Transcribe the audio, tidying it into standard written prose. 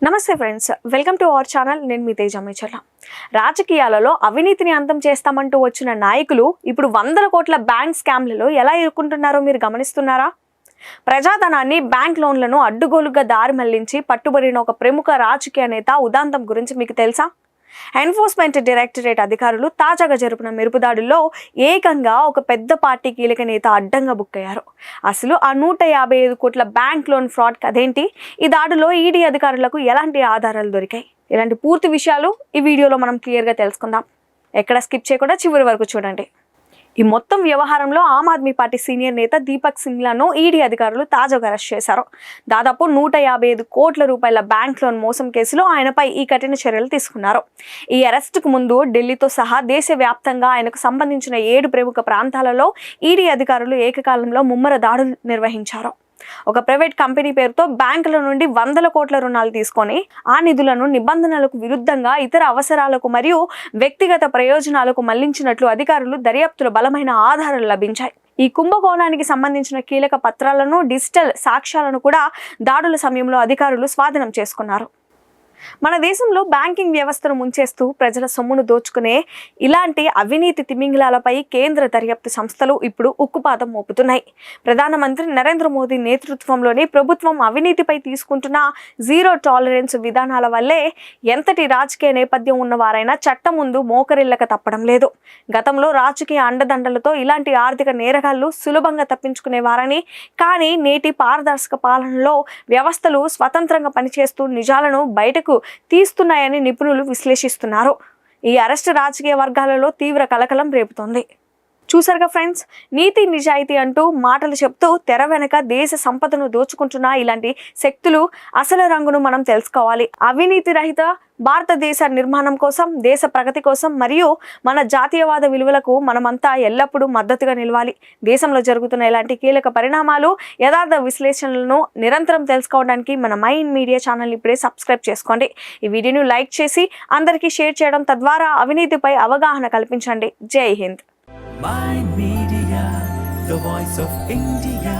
నమస్తే friends, welcome to our channel. నేను మీ తేజ మేచర్ల. రాజకీయాలలో అవినీతిని అంతం చేస్తామంటూ వచ్చిన నాయకులు ఇప్పుడు వందల కోట్ల బ్యాంక్ స్కామ్లలో ఎలా ఇరుక్కుంటున్నారో మీరు గమనిస్తున్నారా? ప్రజాధనాన్ని, బ్యాంక్ లోన్లను అడ్డుగోలుగా దారి మళ్లించి పట్టుబడిన ఒక ప్రముఖ రాజకీయ నేత ఉదాంతం గురించి మీకు తెలుసా? ఎన్ఫోర్స్మెంట్ డైరెక్టరేట్ అధికారులు తాజాగా జరిపిన మెరుపుదాడుల్లో ఏకంగా ఒక పెద్ద పార్టీ కీలక నేత అడ్డంగా బుక్ అయ్యారు. అసలు ఆ 155 కోట్ల బ్యాంక్ లోన్ ఫ్రాడ్ కదేంటి? ఈ దాడిలో ఈడీ అధికారులకు ఎలాంటి ఆధారాలు దొరికాయి? ఇలాంటి పూర్తి విషయాలు ఈ వీడియోలో మనం క్లియర్గా తెలుసుకుందాం. ఎక్కడ స్కిప్ చేయకుండా చివరి వరకు చూడండి. ఈ మొత్తం వ్యవహారంలో ఆమ్ ఆద్మీ పార్టీ సీనియర్ నేత దీపక్ సింగ్లాను ఈడీ అధికారులు తాజాగా అరెస్ట్ చేశారు. దాదాపు 155 కోట్ల రూపాయల బ్యాంక్ లోన్ మోసం కేసులో ఆయనపై ఈ కఠిన చర్యలు తీసుకున్నారు. ఈ అరెస్టుకు ముందు ఢిల్లీతో సహా దేశవ్యాప్తంగా ఆయనకు సంబంధించిన 7 ప్రముఖ ప్రాంతాలలో ఈడీ అధికారులు ఏకకాలంలో ముమ్మర దాడులు నిర్వహించారు. ఒక ప్రైవేట్ కంపెనీ పేరుతో బ్యాంకుల నుండి వందల కోట్ల రుణాలు తీసుకొని ఆ నిధులను నిబంధనలకు విరుద్ధంగా ఇతర అవసరాలకు మరియు వ్యక్తిగత ప్రయోజనాలకు మళ్లించినట్లు అధికారులు దర్యాప్తులో బలమైన ఆధారాలు లభించాయి. ఈ కుంభకోణానికి సంబంధించిన కీలక పత్రాలను, డిజిటల్ సాక్ష్యాలను కూడా దాడుల సమయంలో అధికారులు స్వాధీనం చేసుకున్నారు. మన దేశంలో బ్యాంకింగ్ వ్యవస్థను ముంచేస్తూ ప్రజల సొమ్మును దోచుకునే ఇలాంటి అవినీతి తిమింగలాలపై కేంద్ర దర్యాప్తు సంస్థలు ఇప్పుడు ఉక్కుపాదం మోపుతున్నాయి. ప్రధానమంత్రి నరేంద్ర మోదీ నేతృత్వంలోని ప్రభుత్వం అవినీతిపై తీసుకుంటున్న జీరో టాలరెన్స్ విధానాల వల్లే ఎంతటి రాజకీయ నేపథ్యం ఉన్నవారైనా చట్టం ముందు మోకరిల్లక తప్పడం లేదు. గతంలో రాజకీయ అండదండలతో ఇలాంటి ఆర్థిక నేరగాళ్లు సులభంగా తప్పించుకునేవారని, కానీ నేటి పారదర్శక పాలనలో వ్యవస్థలు స్వతంత్రంగా పనిచేస్తూ నిజాలను బయటకు తీస్తున్నాయని నిపుణులు విశ్లేషిస్తున్నారు. ఈ అరెస్ట్ రాజకీయ వర్గాలలో తీవ్ర కలకలం రేపుతోంది. చూసారుగా ఫ్రెండ్స్, నీతి నిజాయితీ అంటూ మాటలు చెప్తూ తెర వెనక దేశ సంపదను దోచుకుంటున్న ఇలాంటి శక్తులు అసలు రంగును మనం తెలుసుకోవాలి. అవినీతి రహిత భారతదేశ నిర్మాణం కోసం, దేశ ప్రగతి కోసం మరియు మన జాతీయవాద విలువలకు మనమంతా ఎల్లప్పుడూ మద్దతుగా నిలవాలి. దేశంలో జరుగుతున్న ఇలాంటి కీలక పరిణామాలు, యథార్థ విశ్లేషణలను నిరంతరం తెలుసుకోవడానికి మన మైండ్ మీడియా ఛానల్ ఇప్పుడే సబ్స్క్రైబ్ చేసుకోండి. ఈ వీడియోను లైక్ చేసి అందరికీ షేర్ చేయడం తద్వారా అవినీతిపై అవగాహన కల్పించండి. జై Hind. Mind Media, the voice of India.